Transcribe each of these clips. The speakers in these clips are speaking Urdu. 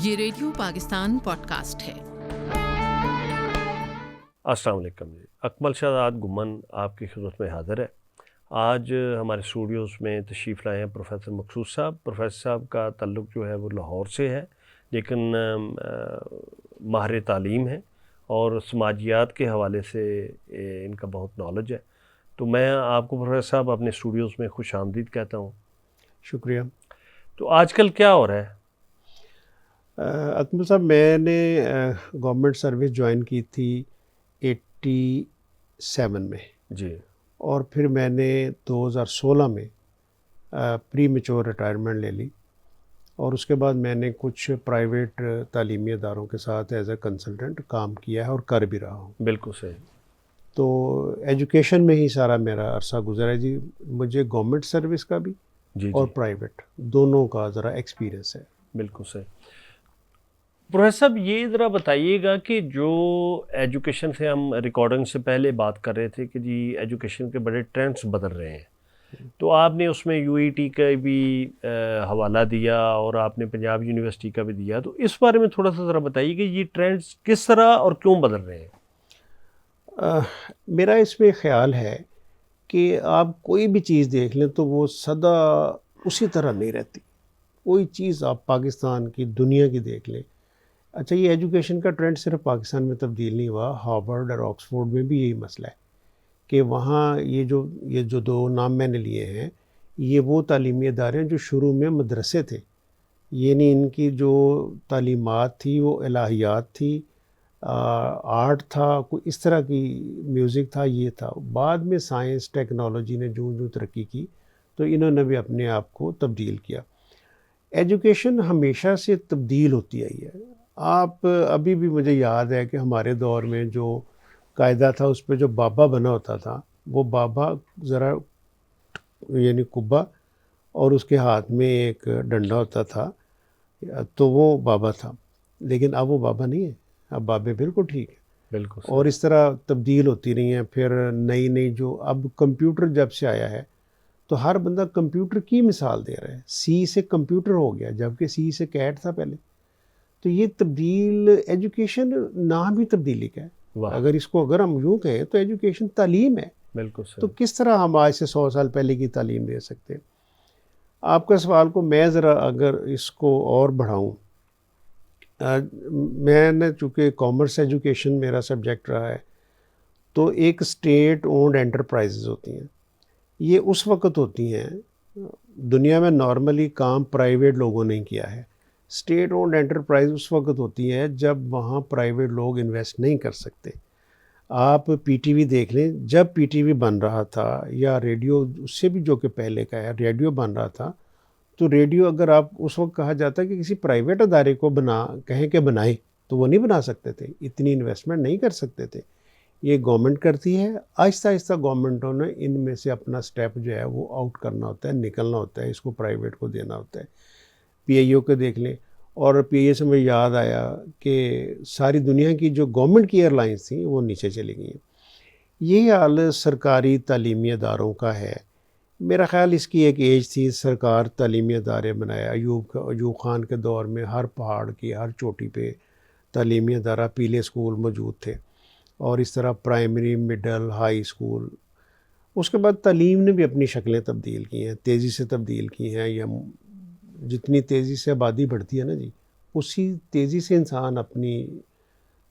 یہ ریڈیو پاکستان پوڈ کاسٹ ہے۔ السلام علیکم جی، اکمل شہزاد گمن آپ کی خدمت میں حاضر ہے۔ آج ہمارے اسٹوڈیوز میں تشریف لائے ہیں پروفیسر مقصود صاحب۔ پروفیسر صاحب کا تعلق جو ہے وہ لاہور سے ہے، لیکن ماہر تعلیم ہے اور سماجیات کے حوالے سے ان کا بہت نالج ہے۔ تو میں آپ کو پروفیسر صاحب اپنے اسٹوڈیوز میں خوش آمدید کہتا ہوں۔ شکریہ۔ تو آج کل کیا ہو رہا ہے؟ اکمل صاحب، میں نے گورنمنٹ سروس جوائن کی تھی 87 میں جی، اور پھر میں نے 2016 میں پری میچور ریٹائرمنٹ لے لی، اور اس کے بعد میں نے کچھ پرائیویٹ تعلیمی اداروں کے ساتھ ایز اے کنسلٹنٹ کام کیا ہے اور کر بھی رہا ہوں۔ بالکل صحیح۔ تو ایجوکیشن میں ہی سارا میرا عرصہ گزرا ہے جی۔ مجھے گورنمنٹ سروس کا بھی جی اور جی، پرائیویٹ دونوں کا ذرا ایکسپیرینس ہے۔ بالکل صحیح۔ پروفیسر صاحب یہ ذرا بتائیے گا کہ جو ایجوکیشن سے ہم ریکارڈنگ سے پہلے بات کر رہے تھے کہ جی ایجوکیشن کے بڑے ٹرینڈس بدل رہے ہیں، تو آپ نے اس میں یو ای ٹی کا بھی حوالہ دیا اور آپ نے پنجاب یونیورسٹی کا بھی دیا، تو اس بارے میں تھوڑا سا ذرا بتائیے کہ یہ ٹرینڈس کس طرح اور کیوں بدل رہے ہیں؟ میرا اس میں خیال ہے کہ آپ کوئی بھی چیز دیکھ لیں تو وہ سدا اسی طرح نہیں رہتی۔ کوئی چیز آپ پاکستان کی، دنیا کی دیکھ لیں۔ اچھا، یہ ایجوکیشن کا ٹرینڈ صرف پاکستان میں تبدیل نہیں ہوا، ہارورڈ اور آکسفورڈ میں بھی یہی مسئلہ ہے کہ وہاں یہ جو دو نام میں نے لیے ہیں، یہ وہ تعلیمی ادارے ہیں جو شروع میں مدرسے تھے، یعنی ان کی جو تعلیمات تھی وہ الہیات تھی، آرٹ تھا، کوئی اس طرح کی میوزک تھا، یہ تھا۔ بعد میں سائنس ٹیکنالوجی نے جو ترقی کی تو انہوں نے بھی اپنے آپ کو تبدیل کیا۔ ایجوکیشن ہمیشہ سے تبدیل ہوتی آئی ہے۔ آپ ابھی بھی مجھے یاد ہے کہ ہمارے دور میں جو قاعدہ تھا اس پہ جو بابا بنا ہوتا تھا، وہ بابا ذرا یعنی کبا اور اس کے ہاتھ میں ایک ڈنڈا ہوتا تھا، تو وہ بابا تھا۔ لیکن اب وہ بابا نہیں ہے، اب بابے بالکل ٹھیک ہے۔ بالکل اور اس طرح تبدیل ہوتی رہی ہیں۔ پھر نئی جو اب کمپیوٹر جب سے آیا ہے تو ہر بندہ کمپیوٹر کی مثال دے رہا ہے۔ سی سے کمپیوٹر ہو گیا جبکہ سی سے کیٹ تھا پہلے۔ تو یہ تبدیل، ایجوکیشن نام ہی تبدیلی کا ہے۔ اگر ہم یوں کہیں تو ایجوکیشن تعلیم ہے۔ بالکل تو صحیح۔ کس طرح ہم آج سے 100 سال پہلے کی تعلیم دے سکتے ہیں؟ آپ کا سوال کو میں ذرا اگر اس کو اور بڑھاؤں، میں نے چونکہ کامرس ایجوکیشن میرا سبجیکٹ رہا ہے، تو ایک اسٹیٹ اونڈ انٹرپرائزز ہوتی ہیں۔ یہ اس وقت ہوتی ہیں، دنیا میں نارملی کام پرائیویٹ لوگوں نے کیا ہے۔ اسٹیٹ اونڈ انٹرپرائز اس وقت ہوتی ہے جب وہاں پرائیویٹ لوگ انویسٹ نہیں کر سکتے۔ آپ پی ٹی وی دیکھ لیں، جب پی ٹی وی بن رہا تھا، یا ریڈیو اس سے بھی جو کہ پہلے کا ہے، ریڈیو بن رہا تھا، تو ریڈیو اگر آپ اس وقت کہا جاتا ہے کہ کسی پرائیویٹ ادارے کو کہیں کہ بنائے، تو وہ نہیں بنا سکتے تھے، اتنی انویسٹمنٹ نہیں کر سکتے تھے۔ یہ گورنمنٹ کرتی ہے۔ آہستہ آہستہ گورنمنٹوں نے ان میں سے اپنا سٹیپ جو ہے وہ آؤٹ کرنا ہوتا ہے، نکلنا ہوتا ہے، اس کو پرائیویٹ کو دینا ہوتا ہے۔ پی آئی او کو دیکھ لیں، اور پی آئی او سے مجھے یاد آیا کہ ساری دنیا کی جو گورنمنٹ کی ایئر لائنس تھیں وہ نیچے چلی گئی ہیں۔ یہی حال سرکاری تعلیمی اداروں کا ہے۔ میرا خیال اس کی ایک ایج تھی، سرکار تعلیمی ادارے بنایا۔ ایوب خان کے دور میں ہر پہاڑ کی ہر چوٹی پہ تعلیمی ادارہ، پیلے اسکول موجود تھے، اور اس طرح پرائمری، مڈل، ہائی اسکول۔ اس کے بعد تعلیم نے بھی اپنی شکلیں تبدیل کی ہیں، تیزی سے تبدیل کی ہیں۔ یا جتنی تیزی سے آبادی بڑھتی ہے نا جی، اسی تیزی سے انسان اپنی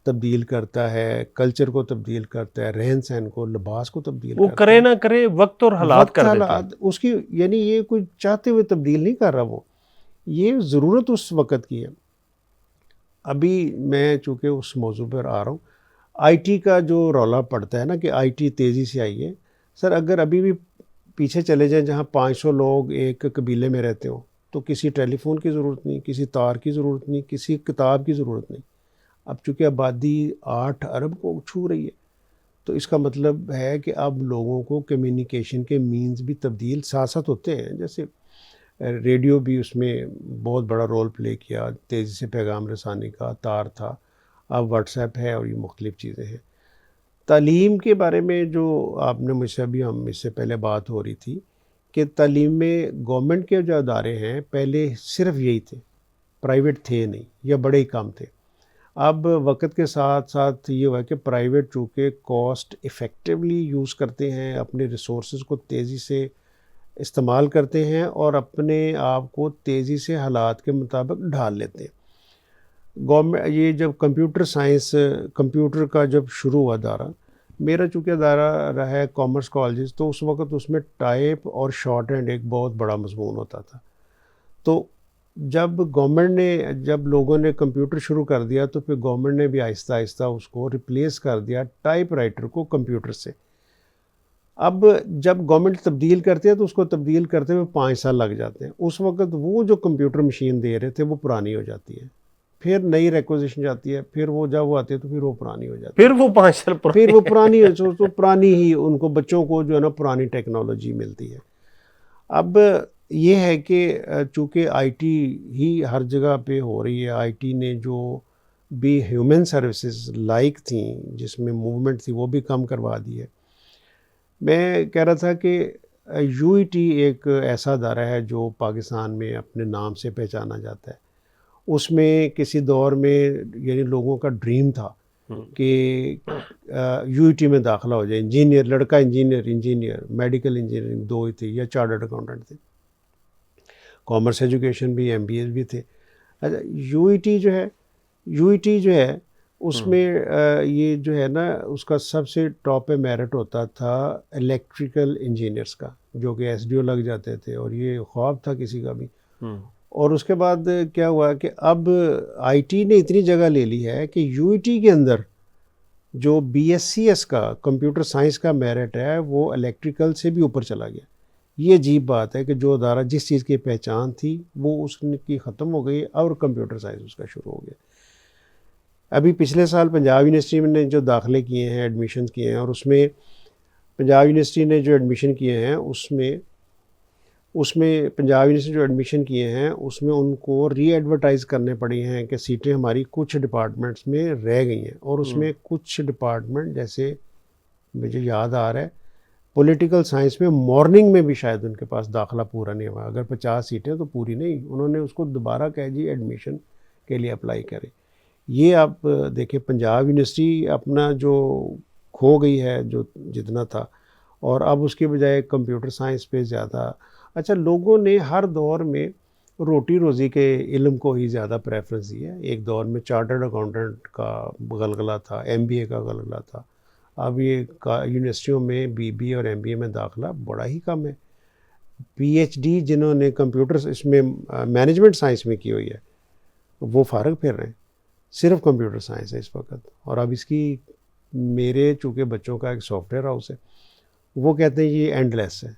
تبدیل کرتا ہے، کلچر کو تبدیل کرتا ہے، رہن سہن کو، لباس کو تبدیل وہ کرتا ہے۔ کرے نہ کرے، وقت اور حالات کر دیتے ہیں۔ اس کی یعنی یہ کوئی چاہتے ہوئے تبدیل نہیں کر رہا، وہ یہ ضرورت اس وقت کی ہے۔ ابھی میں چونکہ اس موضوع پر آ رہا ہوں، آئی ٹی کا جو رولا پڑتا ہے نا کہ آئی ٹی تیزی سے آئی ہے، سر اگر ابھی بھی پیچھے چلے جائیں جہاں 500 لوگ ایک قبیلے میں رہتے ہوں، تو کسی ٹیلی فون کی ضرورت نہیں، کسی تار کی ضرورت نہیں، کسی کتاب کی ضرورت نہیں۔ اب چونکہ آبادی 8 ارب کو چھو رہی ہے، تو اس کا مطلب ہے کہ اب لوگوں کو کمیونیکیشن کے مینز بھی تبدیل ساتھ ساتھ ہوتے ہیں۔ جیسے ریڈیو بھی اس میں بہت بڑا رول پلے کیا، تیزی سے پیغام رسانی کا، تار تھا، اب واٹس ایپ ہے، اور یہ مختلف چیزیں ہیں۔ تعلیم کے بارے میں جو آپ نے مجھ سے ابھی ہم اس سے پہلے بات ہو رہی تھی کہ تعلیم میں گورنمنٹ کے جو ادارے ہیں پہلے صرف یہی تھے پرائیویٹ تھے نہیں یا بڑے ہی کم تھے. اب وقت کے ساتھ ساتھ یہ ہوا کہ پرائیویٹ چونکہ کاسٹ افیکٹولی یوز کرتے ہیں, اپنے ریسورسز کو تیزی سے استعمال کرتے ہیں اور اپنے آپ کو تیزی سے حالات کے مطابق ڈھال لیتے ہیں. گورنمنٹ یہ جب کمپیوٹر سائنس کمپیوٹر کا جب شروع ہوا دورہ, میرا چونکہ دورہ رہا ہے کامرس کالجز, تو اس وقت اس میں ٹائپ اور شارٹ ہینڈ ایک بہت بڑا مضمون ہوتا تھا. تو جب گورنمنٹ نے جب لوگوں نے کمپیوٹر شروع کر دیا تو پھر گورنمنٹ نے بھی آہستہ آہستہ اس کو ریپلیس کر دیا ٹائپ رائٹر کو کمپیوٹر سے. اب جب گورنمنٹ تبدیل کرتے ہیں تو اس کو تبدیل کرتے ہوئے 5 سال لگ جاتے ہیں. اس وقت وہ جو کمپیوٹر مشین دے رہے تھے وہ پرانی ہو جاتی ہے, پھر نئی ریکوزیشن جاتی ہے, پھر وہ جب وہ آتے ہیں تو پھر وہ پرانی ہو جاتی ہے, پھر وہ 5 سال پھر وہ پرانی تو پرانی ہی ان کو بچوں کو جو ہے نا پرانی ٹیکنالوجی ملتی ہے. اب یہ ہے کہ چونکہ آئی ٹی ہی ہر جگہ پہ ہو رہی ہے, آئی ٹی نے جو بھی ہیومن سروسز لائک تھیں جس میں موومنٹ تھی وہ بھی کم کروا دی ہے. میں کہہ رہا تھا کہ یو ای ٹی ایک ایسا ادارہ ہے جو پاکستان میں اپنے نام سے پہچانا جاتا ہے. اس میں کسی دور میں یعنی لوگوں کا ڈریم تھا کہ یو ای ٹی میں داخلہ ہو جائے, انجینئر لڑکا انجینئر میڈیکل انجینئرنگ 2 ہی تھی یا چارٹرڈ اکاؤنٹنٹ تھے, کامرس ایجوکیشن بھی ایم بی اے بھی تھے. اچھا یو ای ٹی جو ہے اس میں یہ جو ہے نا اس کا سب سے ٹاپ پہ میرٹ ہوتا تھا الیکٹریکل انجینئرس کا, جو کہ ایس ڈی او لگ جاتے تھے, اور یہ خواب تھا کسی کا بھی. اور اس کے بعد کیا ہوا کہ اب آئی ٹی نے اتنی جگہ لے لی ہے کہ یو ای ٹی کے اندر جو بی ایس سی ایس کا کمپیوٹر سائنس کا میرٹ ہے وہ الیکٹریکل سے بھی اوپر چلا گیا. یہ عجیب بات ہے کہ جو ادارہ جس چیز کی پہچان تھی وہ اس کی ختم ہو گئی اور کمپیوٹر سائنس اس کا شروع ہو گیا. ابھی پچھلے سال پنجاب یونیورسٹی نے جو داخلے کیے ہیں, ایڈمیشن کیے ہیں, اور اس میں پنجاب یونیورسٹی نے جو ایڈمیشن کیے ہیں اس میں پنجاب یونیورسٹی جو ایڈمیشن کیے ہیں اس میں ان کو ری ایڈورٹائز کرنے پڑی ہیں کہ سیٹیں ہماری کچھ ڈپارٹمنٹس میں رہ گئی ہیں, اور اس میں کچھ ڈپارٹمنٹ جیسے مجھے یاد آ رہا ہے پولیٹیکل سائنس میں مارننگ میں بھی شاید ان کے پاس داخلہ پورا نہیں ہوا. اگر 50 سیٹیں تو پوری نہیں, انہوں نے اس کو دوبارہ کہہ جی ایڈمیشن کے لیے اپلائی کریں. یہ آپ دیکھیں پنجاب یونیورسٹی اپنا جو کھو گئی ہے جو جتنا تھا, اور اب اس کے بجائے کمپیوٹر سائنس پہ زیادہ. اچھا لوگوں نے ہر دور میں روٹی روزی کے علم کو ہی زیادہ پریفرنس دی ہے. ایک دور میں چارٹرڈ اکاؤنٹنٹ کا غلغلہ تھا, ایم بی اے کا غلغلہ تھا. اب یہ یونیورسٹیوں میں بی بی اے اور ایم بی اے میں داخلہ بڑا ہی کم ہے. پی ایچ ڈی جنہوں نے کمپیوٹر اس میں مینجمنٹ سائنس میں کی ہوئی ہے وہ فارغ پھر رہے ہیں, صرف کمپیوٹر سائنس ہے اس وقت. اور اب اس کی میرے چونکہ بچوں کا ایک سافٹ ویئر ہاؤس ہے, وہ کہتے ہیں یہ اینڈ لیس ہے,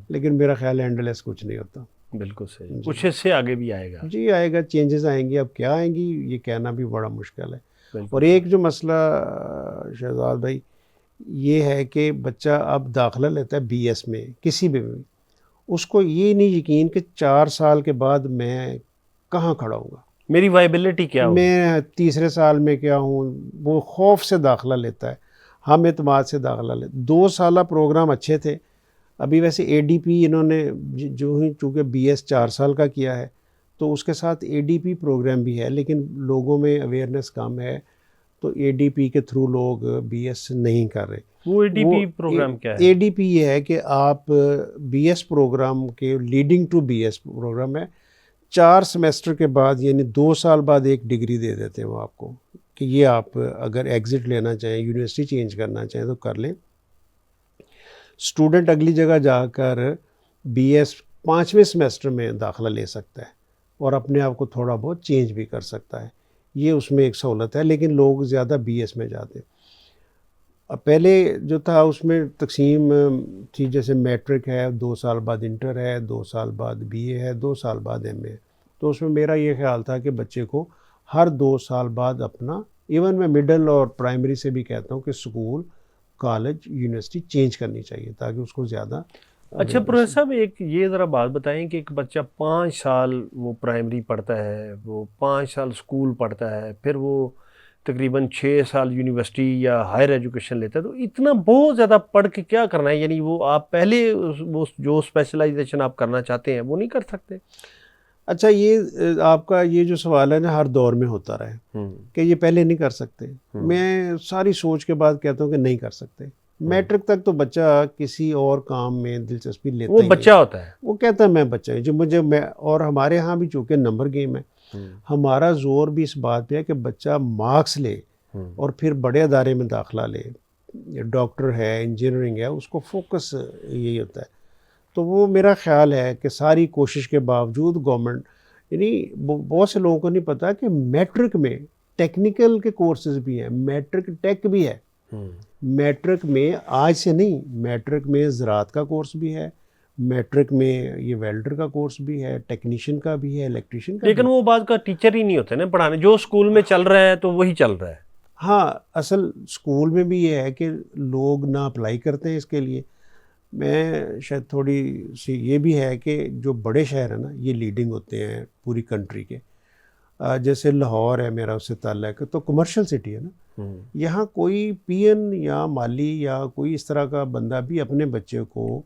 لیکن میرا خیال اینڈ لیس کچھ نہیں ہوتا. بالکل صحیح, کچھ اس سے آگے بھی آئے گا. جی آئے گا, چینجز آئیں گی. اب کیا آئیں گی یہ کہنا بھی بڑا مشکل ہے. اور ایک جو مسئلہ شہزاد بھائی یہ ہے کہ بچہ اب داخلہ لیتا ہے بی ایس میں کسی بھی, اس کو یہ نہیں یقین کہ 4 سال کے بعد میں کہاں کھڑا ہوں گا, میری وائبلٹی کیا ہوگی, میں تیسرے سال میں کیا ہوں. وہ خوف سے داخلہ لیتا ہے, ہم اعتماد سے داخلہ لیتے. 2 سالہ پروگرام اچھے تھے. ابھی ویسے اے ڈی پی انہوں نے جو ہی چونکہ بی ایس 4 سال کا کیا ہے تو اس کے ساتھ اے ڈی پی پروگرام بھی ہے, لیکن لوگوں میں اویئرنیس کم ہے تو اے ڈی پی کے تھرو لوگ بی ایس نہیں کر رہے. وہ اے ڈی پی پروگرام کیا ہے؟ اے ڈی پی یہ ہے کہ آپ بی ایس پروگرام کے leading to B S program ہے. 4 سیمیسٹر کے بعد یعنی 2 سال بعد ایک ڈگری دے دیتے ہیں وہ آپ کو کہ یہ آپ اگر ایگزٹ لینا چاہیں, یونیورسٹی چینج کرنا چاہیں تو کر لیں. اسٹوڈنٹ اگلی جگہ جا کر بی ایس 5ویں سیمیسٹر میں داخلہ لے سکتا ہے اور اپنے آپ کو تھوڑا بہت چینج بھی کر سکتا ہے. یہ اس میں ایک سہولت ہے, لیکن لوگ زیادہ بی ایس میں جاتے ہیں. پہلے جو تھا اس میں تقسیم تھی, جیسے میٹرک ہے 2 سال بعد انٹر ہے, 2 سال بعد بی اے ہے, 2 سال بعد ایم اے ہے. تو اس میں میرا یہ خیال تھا کہ بچے کو ہر 2 سال بعد اپنا, ایون میں مڈل اور پرائمری سے بھی کہتا ہوں کہ اسکول کالج یونیورسٹی چینج کرنی چاہیے تاکہ اس کو زیادہ. اچھا پروفیسر صاحب ایک یہ ذرا بات بتائیں کہ ایک بچہ 5 سال وہ پرائمری پڑھتا ہے, وہ 5 سال اسکول پڑھتا ہے, پھر وہ تقریباً 6 سال یونیورسٹی یا ہائر ایجوکیشن لیتا ہے, تو اتنا بہت زیادہ پڑھ کے کیا کرنا ہے؟ یعنی وہ آپ پہلے وہ جو اسپیشلائزیشن آپ کرنا چاہتے ہیں وہ نہیں کر سکتے؟ اچھا یہ آپ کا یہ جو سوال ہے نا ہر دور میں ہوتا رہا ہے کہ یہ پہلے نہیں کر سکتے. میں ساری سوچ کے بعد کہتا ہوں کہ نہیں کر سکتے. میٹرک تک تو بچہ کسی اور کام میں دلچسپی لیتا وہ ہی بچہ نہیں. ہوتا ہے. وہ کہتا ہے میں بچہ ہوں جو مجھے اور ہمارے ہاں بھی چونکہ نمبر گیم ہے, ہمارا زور بھی اس بات پہ ہے کہ بچہ مارکس لے اور پھر بڑے ادارے میں داخلہ لے. ڈاکٹر ہے, انجینئرنگ ہے, اس کو فوکس یہی ہوتا ہے. تو وہ میرا خیال ہے کہ ساری کوشش کے باوجود گورنمنٹ, یعنی بہت سے لوگوں کو نہیں پتا کہ میٹرک میں ٹیکنیکل کے کورسز بھی ہیں, میٹرک ٹیک بھی ہے. میٹرک میں آج سے نہیں, میٹرک میں زراعت کا کورس بھی ہے, میٹرک میں یہ ویلڈر کا کورس بھی ہے, ٹیکنیشین کا بھی ہے, الیکٹریشین کا. لیکن وہ بات کا ٹیچر ہی نہیں ہوتے نا پڑھانے, جو اسکول میں چل رہا ہے تو وہی چل رہا ہے. ہاں اصل اسکول میں بھی یہ ہے کہ لوگ نہ اپلائی کرتے ہیں اس کے لیے. میں شاید تھوڑی سی یہ بھی ہے کہ جو بڑے شہر ہیں نا یہ لیڈنگ ہوتے ہیں پوری کنٹری کے. جیسے لاہور ہے, میرا اس سے تعلق ہے, تو کمرشل سٹی ہے نا. یہاں کوئی پی این یا مالی یا کوئی اس طرح کا بندہ بھی اپنے بچے کو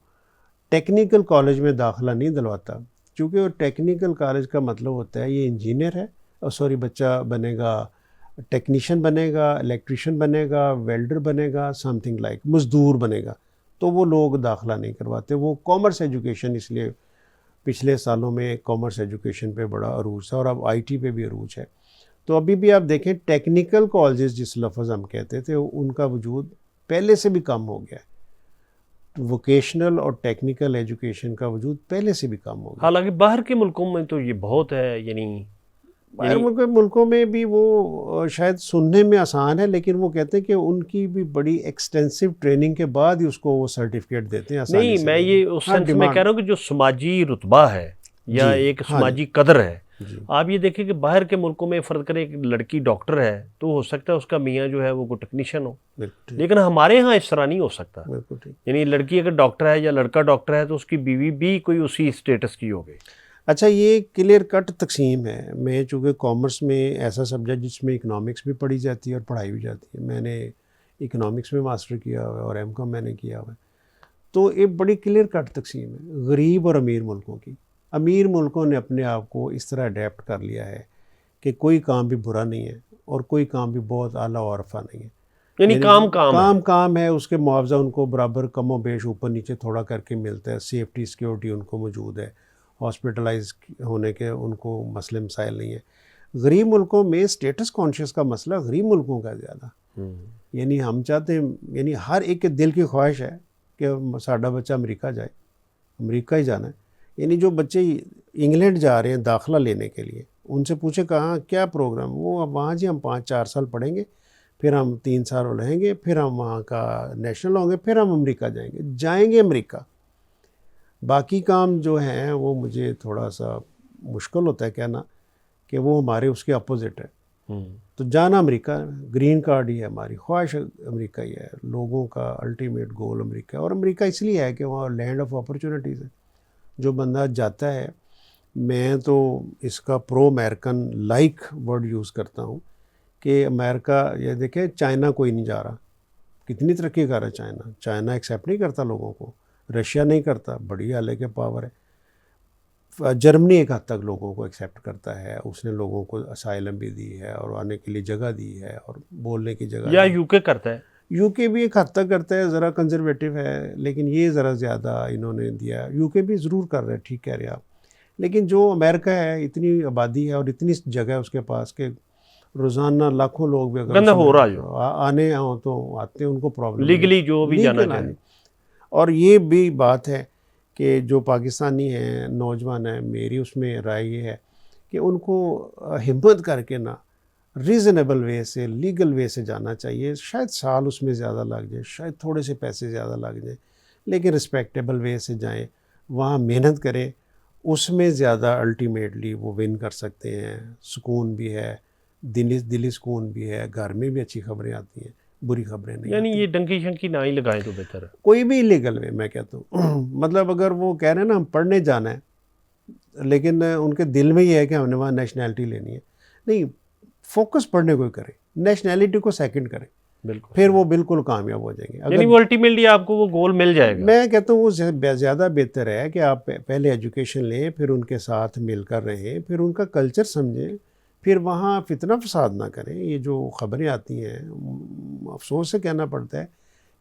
ٹیکنیکل کالج میں داخلہ نہیں دلواتا, چونکہ وہ ٹیکنیکل کالج کا مطلب ہوتا ہے یہ انجینئر ہے, سوری بچہ بنے گا ٹیکنیشین بنے گا, الیکٹریشین بنے گا, ویلڈر بنے گا, سم تھنگ لائک مزدور بنے گا. تو وہ لوگ داخلہ نہیں کرواتے. وہ کامرس ایجوکیشن, اس لیے پچھلے سالوں میں کامرس ایجوکیشن پہ بڑا عروج تھا اور اب آئی ٹی پہ بھی عروج ہے. تو ابھی بھی آپ دیکھیں ٹیکنیکل کالجز جس لفظ ہم کہتے تھے ان کا وجود پہلے سے بھی کم ہو گیا ہے. ووکیشنل اور ٹیکنیکل ایجوکیشن کا وجود پہلے سے بھی کم ہو گیا. حالانکہ باہر کے ملکوں میں تو یہ بہت ہے, یعنی باہر ملکوں میں بھی وہ شاید سننے میں آسان ہے, لیکن وہ کہتے ہیں کہ ان کی بھی بڑی ایکسٹینسو ٹریننگ کے بعد ہی اس کو وہ سرٹیفکیٹ دیتے ہیں. نہیں, میں یہ اس سینس میں کہہ رہا ہوں کہ جو سماجی رتبہ ہے یا ایک سماجی قدر ہے, آپ یہ دیکھیں کہ باہر کے ملکوں میں فرض کریں ایک لڑکی ڈاکٹر ہے تو ہو سکتا ہے اس کا میاں جو ہے وہ کوئی ٹیکنیشین ہو, لیکن ہمارے ہاں اس طرح نہیں ہو سکتا. یعنی لڑکی اگر ڈاکٹر ہے یا لڑکا ڈاکٹر ہے تو اس کی بیوی بھی کوئی اسی اسٹیٹس کی ہو گئی. اچھا یہ کلیئر کٹ تقسیم ہے. میں چونکہ کامرس میں ایسا سبجیکٹ جس میں اکنامکس بھی پڑھی جاتی ہے اور پڑھائی بھی جاتی ہے, میں نے اکنامکس میں ماسٹر کیا ہوا ہے اور ایم کام میں نے کیا ہوا ہے. تو ایک بڑی کلیئر کٹ تقسیم ہے غریب اور امیر ملکوں کی. امیر ملکوں نے اپنے آپ کو اس طرح اڈیپٹ کر لیا ہے کہ کوئی کام بھی برا نہیں ہے اور کوئی کام بھی بہت اعلیٰ و عرفہ نہیں ہے. یعنی کام ہے, اس کے معاوضہ ان کو برابر کم و بیش اوپر نیچے تھوڑا کر کے ملتا ہے. سیفٹی سیکیورٹی ان کو موجود ہے, ہاسپٹلائز ہونے کے ان کو مسئلے مسائل نہیں ہیں. غریب ملکوں میں اسٹیٹس کانشیس کا مسئلہ غریب ملکوں کا زیادہ. یعنی ہم چاہتے ہیں, یعنی ہر ایک کے دل کی خواہش ہے کہ ساڈا بچہ امریکہ جائے, امریکہ ہی جانا ہے. یعنی جو بچے انگلینڈ جا رہے ہیں داخلہ لینے کے لیے, ان سے پوچھے کہاں کیا پروگرام, وہ وہاں جی ہم 5-4 سال پڑھیں گے, پھر ہم 3 سال رہیں گے, پھر ہم وہاں کا نیشنل ہوں گے, پھر ہم امریکہ جائیں گے امریکہ. باقی کام جو ہیں وہ مجھے تھوڑا سا مشکل ہوتا ہے کہنا کہ وہ ہمارے اس کے اپوزٹ ہے. تو جانا امریکہ, گرین کارڈ ہی ہے, ہماری خواہش امریکہ ہی ہے. لوگوں کا الٹیمیٹ گول امریکہ ہے, اور امریکہ اس لیے ہے کہ وہاں لینڈ آف اپرچونیٹیز ہے. جو بندہ جاتا ہے, میں تو اس کا پرو امریکن لائک ورڈ یوز کرتا ہوں کہ امریکہ, یہ دیکھیں چائنا کوئی نہیں جا رہا, کتنی ترقی کر رہا ہے چائنا. چائنا ایکسیپٹ نہیں کرتا لوگوں کو, رشیا نہیں کرتا, بڑی حالے کے پاور ہے. جرمنی ایک حد تک لوگوں کو ایکسیپٹ کرتا ہے, اس نے لوگوں کو اسائلم بھی دی ہے اور آنے کے لیے جگہ دی ہے اور بولنے کی جگہ. یا یو کے کرتا ہے, یو کے بھی ایک حد تک کرتا ہے, ذرا کنزرویٹو ہے, لیکن یہ ذرا زیادہ انہوں نے دیا. یو کے بھی ضرور کر رہے ہیں, ٹھیک کہہ رہے ہیں آپ, لیکن جو امریکہ ہے اتنی آبادی ہے اور اتنی جگہ ہے اس کے پاس کہ روزانہ لاکھوں لوگ بھی اگر ہو رہا جو آنے ہوں تو آتے ہیں, ان کو پرابلم لیگلی جو بھی جانا چاہے. اور یہ بھی بات ہے کہ جو پاکستانی ہیں نوجوان ہیں, میری اس میں رائے یہ ہے کہ ان کو ہمت کر کے نا ریزنیبل وے سے, لیگل وے سے جانا چاہیے. شاید سال اس میں زیادہ لگ جائے, شاید تھوڑے سے پیسے زیادہ لگ جائیں, لیکن رسپیکٹیبل وے سے جائیں, وہاں محنت کریں, اس میں زیادہ الٹیمیٹلی وہ ون کر سکتے ہیں. سکون بھی ہے, دلی سکون بھی ہے, گھر میں بھی اچھی خبریں آتی ہیں, بری خبریں نہیں. یعنی یہ ڈنکی شنکی نہ ہی لگائیں تو بہتر ہے. کوئی بھی لیگل وے میں کہتا ہوں. مطلب اگر وہ کہہ رہے ہیں نا ہم پڑھنے جانا ہے, لیکن ان کے دل میں یہ ہے کہ ہم نے وہاں نیشنلٹی لینی ہے, نہیں, فوکس پڑھنے کو کریں, نیشنلٹی کو سیکنڈ کریں. بالکل پھر وہ بالکل کامیاب ہو جائیں گے. یعنی وہ الٹیمیٹلی آپ کو وہ گول مل جائے گا. میں کہتا ہوں وہ زیادہ بہتر ہے کہ آپ پہلے ایجوکیشن لیں, پھر ان کے ساتھ مل کر رہیں, پھر ان کا کلچر سمجھیں, پھر وہاں فتنہ فساد نہ کریں. یہ جو خبریں آتی ہیں, افسوس سے کہنا پڑتا ہے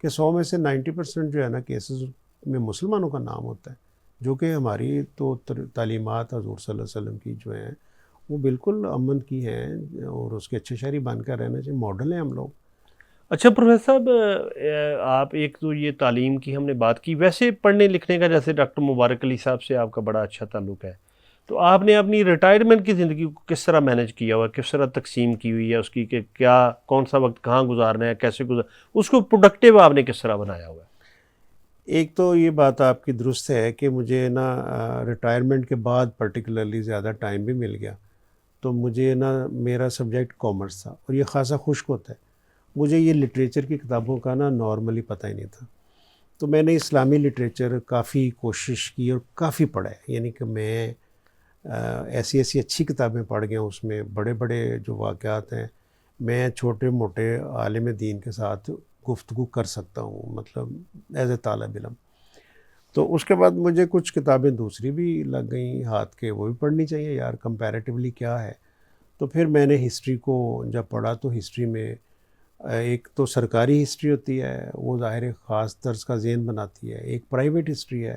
کہ 100 میں سے 90% جو ہے نا کیسز میں مسلمانوں کا نام ہوتا ہے, جو کہ ہماری تو تعلیمات حضور صلی اللہ علیہ وسلم کی جو ہیں وہ بالکل امن کی ہیں اور اس کے اچھے شہری بن کر رہنا چاہیے. ماڈل ہیں ہم لوگ. اچھا پروفیسر صاحب, آپ ایک تو یہ تعلیم کی ہم نے بات کی, ویسے پڑھنے لکھنے کا جیسے ڈاکٹر مبارک علی صاحب سے آپ کا بڑا اچھا تعلق ہے, تو آپ نے اپنی ریٹائرمنٹ کی زندگی کو کس طرح مینیج کیا ہوا, کس طرح تقسیم کی ہوئی ہے اس کی, کہ کیا کون سا وقت کہاں گزارنا ہے, کیسے اس کو پروڈکٹیو آپ نے کس طرح بنایا ہوا ہے؟ ایک تو یہ بات آپ کی درست ہے کہ مجھے نا ریٹائرمنٹ کے بعد پرٹیکولرلی زیادہ ٹائم بھی مل گیا, تو مجھے نا میرا سبجیکٹ کامرس تھا اور یہ خاصا خشک ہوتا ہے. مجھے یہ لٹریچر کی کتابوں کا نا نارملی پتہ ہی نہیں تھا, تو میں نے اسلامی لٹریچر کافی کوشش کی اور کافی پڑھا ہے. یعنی کہ میں ایسی اچھی کتابیں پڑھ گیا ہوں, اس میں بڑے بڑے جو واقعات ہیں میں چھوٹے موٹے عالم دین کے ساتھ گفتگو کر سکتا ہوں, مطلب ایز اے طالب علم. تو اس کے بعد مجھے کچھ کتابیں دوسری بھی لگ گئیں ہاتھ کے, وہ بھی پڑھنی چاہیے یار, کمپیریٹیولی کیا ہے. تو پھر میں نے ہسٹری کو جب پڑھا تو ہسٹری میں ایک تو سرکاری ہسٹری ہوتی ہے, وہ ظاہر خاص طرز کا ذہن بناتی ہے, ایک پرائیویٹ ہسٹری ہے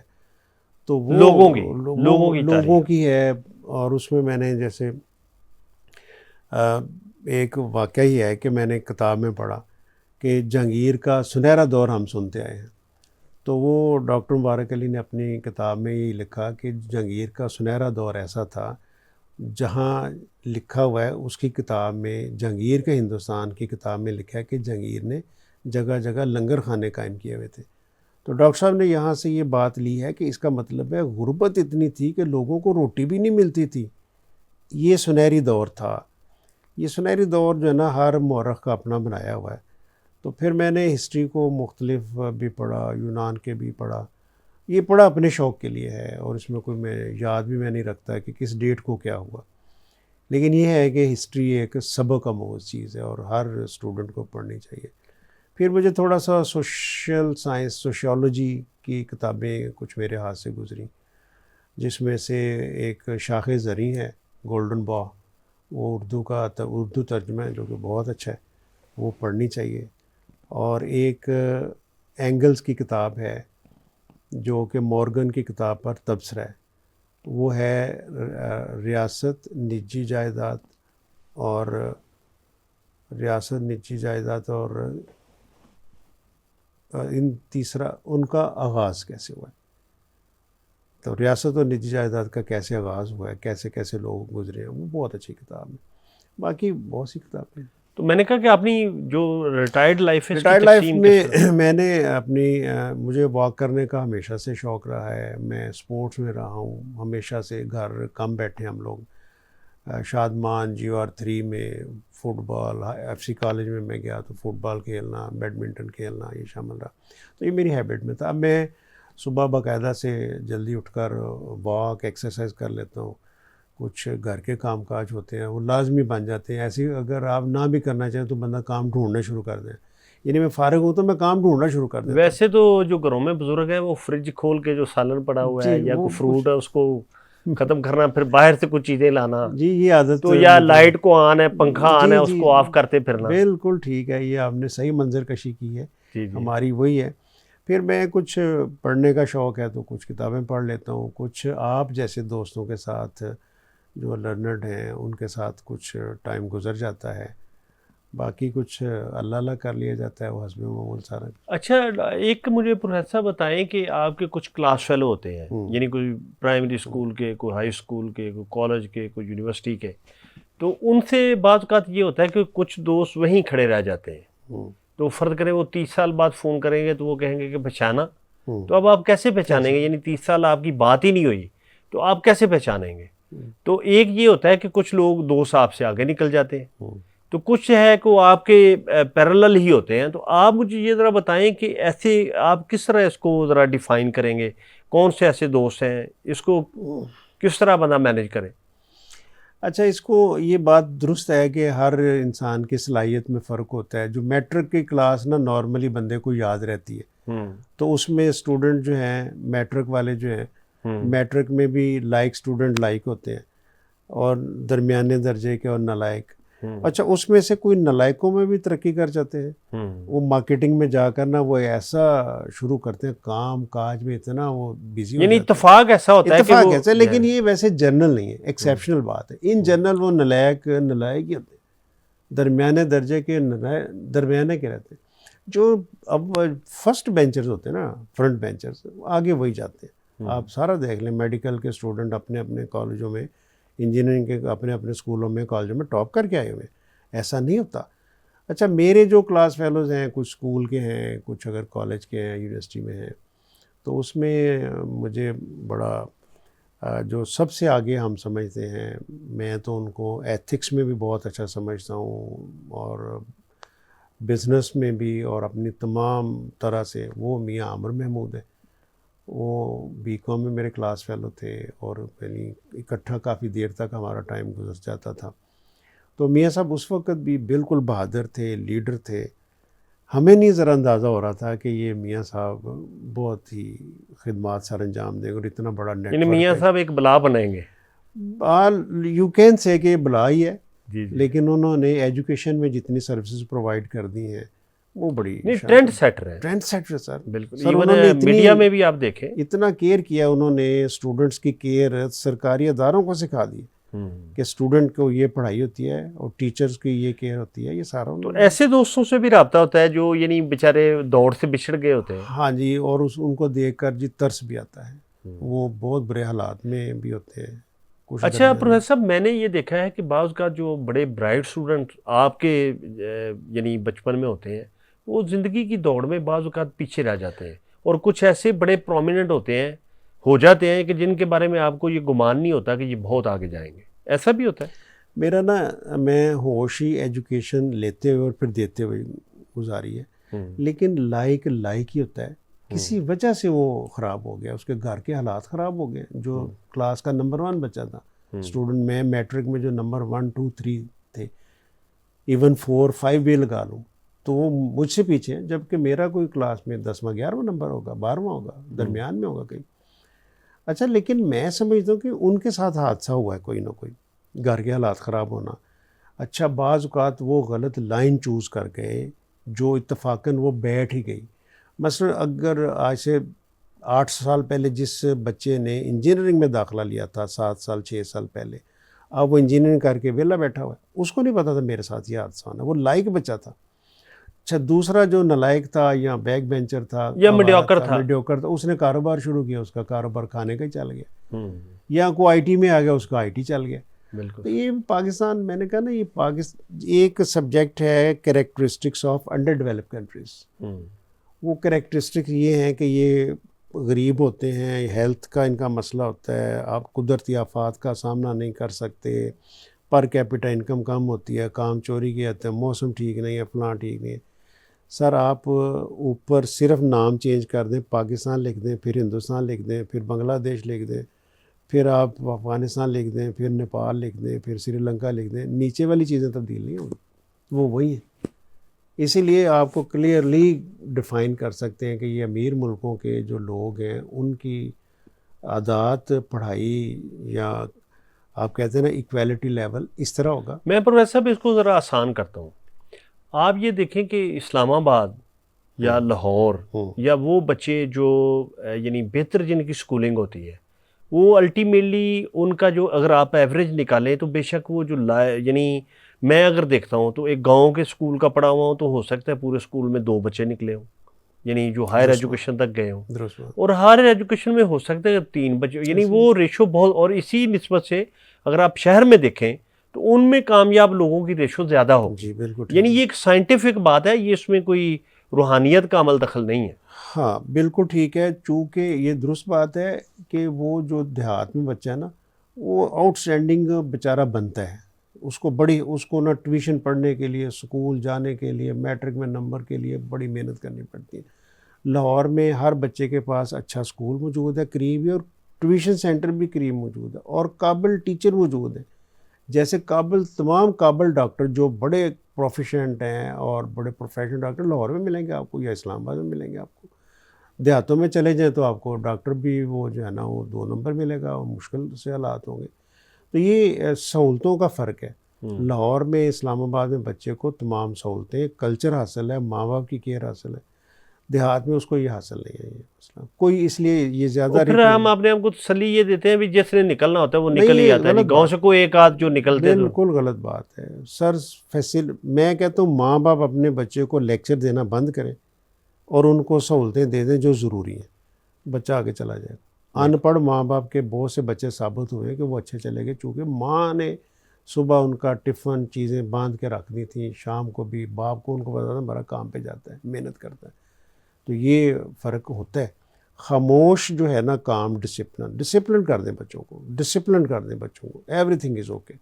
تو وہ لوگوں کی ہے. اور اس میں نے جیسے ایک واقعہ ہی ہے کہ میں نے کتاب میں پڑھا کہ جہانگیر کا سنہرا دور ہم سنتے آئے ہیں, تو وہ ڈاکٹر مبارک علی نے اپنی کتاب میں یہ لکھا کہ جہانگیر کا سنہرا دور ایسا تھا, جہاں لکھا ہوا ہے اس کی کتاب میں, جہانگیر کے ہندوستان کی کتاب میں لکھا ہے کہ جہانگیر نے جگہ جگہ لنگر خانے قائم کیے ہوئے تھے. تو ڈاکٹر صاحب نے یہاں سے یہ بات لی ہے کہ اس کا مطلب ہے غربت اتنی تھی کہ لوگوں کو روٹی بھی نہیں ملتی تھی. یہ سنہری دور تھا. یہ سنہری دور جو ہے نا ہر مورخ کا اپنا بنایا ہوا ہے. تو پھر میں نے ہسٹری کو مختلف بھی پڑھا, یونان کے بھی پڑھا. یہ پڑھا اپنے شوق کے لیے ہے, اور اس میں کوئی میں یاد بھی میں نہیں رکھتا کہ کس ڈیٹ کو کیا ہوا. لیکن یہ ہے کہ ہسٹری ایک سبق آموز چیز ہے اور ہر اسٹوڈنٹ کو پڑھنی چاہیے. پھر مجھے تھوڑا سا سوشل سائنس, سوشیولوجی کی کتابیں کچھ میرے ہاتھ سے گزری, جس میں سے ایک شاخ زریں ہے گولڈن با, وہ اردو ترجمہ ہے جو کہ بہت اچھا ہے, وہ پڑھنی چاہیے. اور ایک اینگلز کی کتاب ہے جو کہ مورگن کی کتاب پر تبصرہ ہے, وہ ہے ریاست نجی جائیداد اور تیسرا ان کا آغاز کیسے ہوا ہے. تو ریاست اور نجی جائیداد کا کیسے آغاز ہوا ہے, کیسے کیسے لوگ گزرے ہیں, وہ بہت اچھی کتاب ہے. باقی بہت سی کتابیں. تو میں نے کہا کہ اپنی جو ریٹائرڈ لائف ہے, ریٹائرڈ لائف میں میں نے اپنی مجھے واک کرنے کا ہمیشہ سے شوق رہا ہے. میں اسپورٹس میں رہا ہوں ہمیشہ سے. گھر کم بیٹھے ہم لوگ. شادمان GR3 میں فٹ بال, FC کالج میں گیا تو فٹ بال کھیلنا, بیڈمنٹن کھیلنا یہ شامل رہا. تو یہ میری ہیبٹ میں تھا. اب میں صبح باقاعدہ سے جلدی اٹھ کر واک ایکسرسائز کر لیتا ہوں. کچھ گھر کے کام کاج ہوتے ہیں وہ لازمی بن جاتے ہیں. ایسے اگر آپ نہ بھی کرنا چاہیں تو بندہ کام ڈھونڈنا شروع کر دیں. یعنی میں فارغ ہوں تو میں کام ڈھونڈنا شروع کر دیتا ہوں. ویسے تو جو گھروں میں بزرگ ہیں وہ فریج کھول کے جو سالن پڑا ہوا ہے یا کوئی فروٹ ہے اس کو ختم کرنا, پھر باہر سے کچھ چیزیں لانا, جی یہ عادت تو یا لائٹ کو آن ہے, پنکھا آن ہے, اس کو آف کرتے پھرنا. بالکل ٹھیک ہے, یہ آپ نے صحیح منظر کشی کی ہے. ہماری وہی ہے. پھر میں کچھ پڑھنے کا شوق ہے تو کچھ کتابیں پڑھ لیتا ہوں. کچھ آپ جیسے دوستوں کے ساتھ جو لرنرڈ ہیں ان کے ساتھ کچھ ٹائم گزر جاتا ہے. باقی کچھ اللہ کر لیا جاتا ہے, وہ حسب معمول سارا. اچھا ایک مجھے پروفیسر صاحب بتائیں کہ آپ کے کچھ کلاس فیلو ہوتے ہیں, یعنی کوئی پرائمری اسکول کے, کوئی ہائی اسکول کے, کوئی کالج کے, کوئی یونیورسٹی کے, تو ان سے بعض اوقات یہ ہوتا ہے کہ کچھ دوست وہیں کھڑے رہ جاتے ہیں. تو فرض کریں وہ 30 سال بعد فون کریں گے تو وہ کہیں گے کہ پہچانا. تو اب آپ کیسے پہچانیں گے, یعنی 30 سال آپ کی بات ہی نہیں ہوئی تو آپ کیسے پہچانیں گے؟ تو ایک یہ ہوتا ہے کہ کچھ لوگ دوست آپ سے آگے نکل جاتے ہیں, تو کچھ ہے کہ وہ آپ کے پیرلل ہی ہوتے ہیں. تو آپ مجھے یہ ذرا بتائیں کہ ایسے آپ کس طرح اس کو ذرا ڈیفائن کریں گے, کون سے ایسے دوست ہیں, اس کو کس طرح بندہ مینیج کرے؟ اچھا اس کو یہ بات درست ہے کہ ہر انسان کی صلاحیت میں فرق ہوتا ہے. جو میٹرک کی کلاس نا نارملی بندے کو یاد رہتی ہے تو اس میں اسٹوڈنٹ جو ہیں میٹرک والے جو ہیں میٹرک میں بھی لائک اسٹوڈنٹ لائک ہوتے ہیں اور درمیانے درجے کے اور نالائق. اچھا اس میں سے کوئی نالائقوں میں بھی ترقی کر جاتے ہیں. وہ مارکیٹنگ میں جا کر نا وہ ایسا شروع کرتے ہیں کام کاج میں اتنا وہ بزی ہو یعنی جاتے ہیں. اتفاق ایسا ہوتا ہے اتفاق ایسا ہے لیکن یہ ویسے جنرل نہیں ہے, ایکسیپشنل بات ہے. ان جنرل وہ نالائق ہی ہوتے ہیں, درمیانے درجے کے درمیانے کے رہتے ہیں. جو اب فرسٹ بینچرز ہوتے ہیں نا, فرنٹ بینچرز, آگے وہی جاتے ہیں. آپ سارا دیکھ لیں میڈیکل کے اسٹوڈنٹ اپنے اپنے کالجوں میں, انجینئرنگ کے اپنے اپنے اسکولوں میں کالجوں میں ٹاپ کر کے آئے ہوئے. ایسا نہیں ہوتا. اچھا میرے جو کلاس فیلوز ہیں کچھ اسکول کے ہیں, کچھ اگر کالج کے ہیں, یونیورسٹی میں ہیں, تو اس میں مجھے بڑا جو سب سے آگے ہم سمجھتے ہیں, میں تو ان کو ایتھکس میں بھی بہت اچھا سمجھتا ہوں اور بزنس میں بھی اور اپنی تمام طرح سے, وہ میاں عامر محمود ہے. وہ بی کام میں میرے کلاس فیلو تھے اور یعنی اکٹھا کافی دیر تک ہمارا ٹائم گزر جاتا تھا. تو میاں صاحب اس وقت بھی بالکل بہادر تھے, لیڈر تھے. ہمیں نہیں ذرا اندازہ ہو رہا تھا کہ یہ میاں صاحب بہت ہی خدمات سر انجام دیں گے اور اتنا بڑا نیٹ یعنی میاں صاحب ایک بلا بنائیں گے. یو کین سے کہ یہ بلا ہی ہے. جی لیکن انہوں نے ایجوکیشن میں جتنی سروسز پرووائڈ کر دی ہیں وہ بڑی ٹرینڈ سیٹر ہے. ٹرینڈ سیٹر سر. بالکل. سر انہوں نے میڈیا میں بھی آپ دیکھیں اتنا کیئر کیا, انہوں نے اسٹوڈنٹس کی کیئر سرکاری اداروں کو سکھا دی کہ اسٹوڈنٹ کو یہ پڑھائی ہوتی ہے اور ٹیچرز کی یہ کیئر ہوتی ہے. یہ سارا تو ایسے دوستوں سے بھی رابطہ ہوتا ہے جو یعنی بیچارے دوڑ سے بچھڑ گئے ہوتے ہیں. ہاں جی, اور ان کو دیکھ کر جی ترس بھی آتا ہے. وہ بہت برے حالات میں بھی ہوتے ہیں. اچھا پروفیسر صاحب, میں نے یہ دیکھا ہے کہ بعض کا جو بڑے برائٹ اسٹوڈنٹ آپ کے یعنی بچپن میں ہوتے ہیں وہ زندگی کی دوڑ میں بعض اوقات پیچھے رہ جاتے ہیں, اور کچھ ایسے بڑے پرومیننٹ ہوتے ہیں, ہو جاتے ہیں کہ جن کے بارے میں آپ کو یہ گمان نہیں ہوتا کہ یہ بہت آگے جائیں گے. ایسا بھی ہوتا ہے؟ میرا نا, میں ہوش ہی ایجوکیشن لیتے ہوئے اور پھر دیتے ہوئے گزاری ہے, لیکن لائق ہی ہوتا ہے. کسی وجہ سے وہ خراب ہو گیا, اس کے گھر کے حالات خراب ہو گئے. جو کلاس کا نمبر 1 بچہ تھا اسٹوڈنٹ, میں میٹرک میں جو نمبر 1 2 3 تھے, ایون 4 5 بھی لگا لوں, تو وہ مجھ سے پیچھے ہیں, جبکہ میرا کوئی کلاس میں 10واں 11واں نمبر ہوگا, 12واں ہوگا, درمیان میں ہوگا کہیں. اچھا لیکن میں سمجھتا ہوں کہ ان کے ساتھ حادثہ ہوا ہے کوئی نہ کوئی, گھر کے حالات خراب ہونا. اچھا بعض اوقات وہ غلط لائن چوز کر گئے جو اتفاقاً وہ بیٹھ ہی گئی. مثلا اگر آج سے 8 سال پہلے جس بچے نے انجینئرنگ میں داخلہ لیا تھا 7 سال 6 سال پہلے, اب وہ انجینئرنگ کر کے ویلا بیٹھا ہوا ہے, اس کو نہیں پتا تھا میرے ساتھ یہ حادثہ ہونا. وہ لائق بچہ تھا. اچھا دوسرا جو نالائق تھا یا بیک بینچر تھا یا میڈیوکر تھا, اس نے کاروبار شروع کیا, اس کا کاروبار کھانے کا ہی چل گیا. یا کوئی آئی ٹی میں آ گیا, اس کا آئی ٹی چل گیا. بالکل. تو یہ پاکستان, میں نے کہا نا, یہ ایک سبجیکٹ ہے characteristics of under develop countries. وہ کریکٹرسٹک یہ ہیں کہ یہ غریب ہوتے ہیں, ہیلتھ کا ان کا مسئلہ ہوتا ہے, آپ قدرتی آفات کا سامنا نہیں کر سکتے, پر کیپٹا انکم کم ہوتی ہے, کام چوری کے آتے ہیں, موسم ٹھیک نہیں ہے, فلاں ٹھیک نہیں ہے. سر آپ اوپر صرف نام چینج کر دیں, پاکستان لکھ دیں, پھر ہندوستان لکھ دیں, پھر بنگلہ دیش لکھ دیں, پھر آپ افغانستان لکھ دیں, پھر نیپال لکھ دیں, پھر سری لنکا لکھ دیں, نیچے والی چیزیں تبدیل نہیں ہوگی, وہ وہی ہیں. اسی لیے آپ کو کلیئرلی ڈیفائن کر سکتے ہیں کہ یہ امیر ملکوں کے جو لوگ ہیں ان کی عادات, پڑھائی, یا آپ کہتے ہیں نا ایکویلٹی لیول اس طرح ہوگا. میں پروفیسر صاحب اس کو ذرا آسان کرتا ہوں. آپ یہ دیکھیں کہ اسلام آباد یا لاہور یا وہ بچے جو یعنی بہتر جن کی سکولنگ ہوتی ہے, وہ الٹیمیٹلی ان کا جو اگر آپ ایوریج نکالیں تو بے شک وہ جو یعنی میں اگر دیکھتا ہوں تو ایک گاؤں کے اسکول کا پڑھا ہوا ہوں تو ہو سکتا ہے پورے اسکول میں 2 بچے نکلے ہوں, یعنی جو ہائر ایجوکیشن تک گئے ہوں, اور ہائر ایجوکیشن میں ہو سکتا ہے 3 بچے, یعنی وہ ریشو بہت. اور اسی نسبت سے اگر آپ شہر میں دیکھیں تو ان میں کامیاب لوگوں کی ریشو زیادہ ہوگی. جی بالکل. یعنی یہ ایک سائنٹیفک بات ہے, یہ اس میں کوئی روحانیت کا عمل دخل نہیں ہے. ہاں بالکل ٹھیک ہے, چونکہ یہ درست بات ہے کہ وہ جو دیہات میں بچہ ہے نا, وہ آؤٹ اسٹینڈنگ بیچارہ بنتا ہے. اس کو نا ٹیوشن پڑھنے کے لیے, اسکول جانے کے لیے, میٹرک میں نمبر کے لیے بڑی محنت کرنی پڑتی ہے. لاہور میں ہر بچے کے پاس اچھا اسکول موجود ہے قریب ہی, اور ٹیوشن سینٹر بھی قریب موجود ہے, اور قابل ٹیچر موجود ہیں جیسے تمام قابل ڈاکٹر جو بڑے پروفیشنٹ ہیں اور بڑے پروفیشنل ڈاکٹر لاہور میں ملیں گے آپ کو یا اسلام آباد میں ملیں گے آپ کو. دیہاتوں میں چلے جائیں تو آپ کو ڈاکٹر بھی وہ جو ہے نا وہ 2 نمبر ملے گا اور مشکل سے حالات ہوں گے. تو یہ سہولتوں کا فرق ہے. لاہور میں اسلام آباد میں بچے کو تمام سہولتیں، کلچر حاصل ہے، ماں باپ کی کیئر حاصل ہے. دیہات میں اس کو یہ حاصل نہیں ہے. یہ مسئلہ کوئی اس لیے یہ زیادہ پھر ہم اپنے آپ کو تسلی یہ دیتے ہیں بھی جس نے نکلنا ہوتا ہے وہ نکل ہی جاتا ہے. گاؤں سے کوئی ایک آدھ جو نکلتے ہیں. بالکل غلط بات ہے سر. میں کہتا ہوں ماں باپ اپنے بچے کو لیکچر دینا بند کریں اور ان کو سہولتیں دے دیں جو ضروری ہیں. بچہ آگے چلا جائے گا. ان پڑھ ماں باپ کے بہت سے بچے ثابت ہوئے کہ وہ اچھے چلے گئے چونکہ ماں نے صبح ان کا ٹفن چیزیں باندھ کے رکھ دی تھیں، شام کو بھی باپ کو ان کو بتا تھا ہمارا کام پہ جاتا ہے، محنت کرتا ہے. تو یہ فرق ہوتا ہے. خاموش جو ہے نا کام ڈسپلن کر دیں بچوں کو، ڈسپلن کر دیں بچوں کو. Every thing is okay.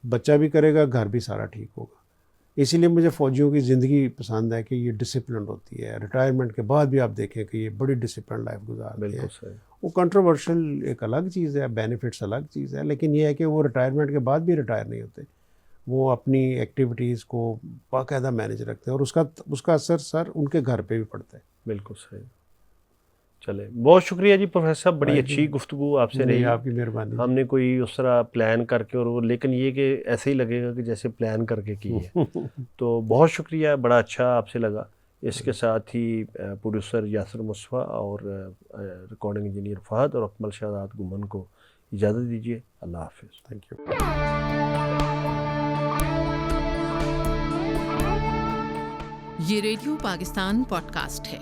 بچہ بھی کرے گا، گھر بھی سارا ٹھیک ہوگا. اسی لیے مجھے فوجیوں کی زندگی پسند ہے کہ یہ ڈسپلنڈ ہوتی ہے. ریٹائرمنٹ کے بعد بھی آپ دیکھیں کہ یہ بڑی ڈسپلنڈ لائف گزارتے ہیں. وہ کنٹروورشل ایک الگ چیز ہے، بینیفٹس الگ چیز ہے، لیکن یہ ہے کہ وہ ریٹائرمنٹ کے بعد بھی ریٹائر نہیں ہوتے. وہ اپنی ایکٹیویٹیز کو باقاعدہ مینیج رکھتے ہیں اور اس کا اثر سر ان کے گھر پہ بھی پڑتا ہے. بالکل صحیح. چلے بہت شکریہ جی پروفیسر صاحب، بڑی اچھی گفتگو آپ سے رہی. آپ کی مہربانی. ہم نے کوئی اس طرح پلان کر کے اور لیکن یہ کہ ایسے ہی لگے گا کہ جیسے پلان کر کے کی ہے. تو بہت شکریہ، بڑا اچھا آپ سے لگا. اس کے ساتھ ہی پروڈیوسر یاسر مصطفیٰ اور ریکارڈنگ انجینئر فہد اور اکمل شہزاد گمن کو اجازت دیجیے. اللہ حافظ. Thank you. یہ ریڈیو پاکستان پوڈ کاسٹ ہے.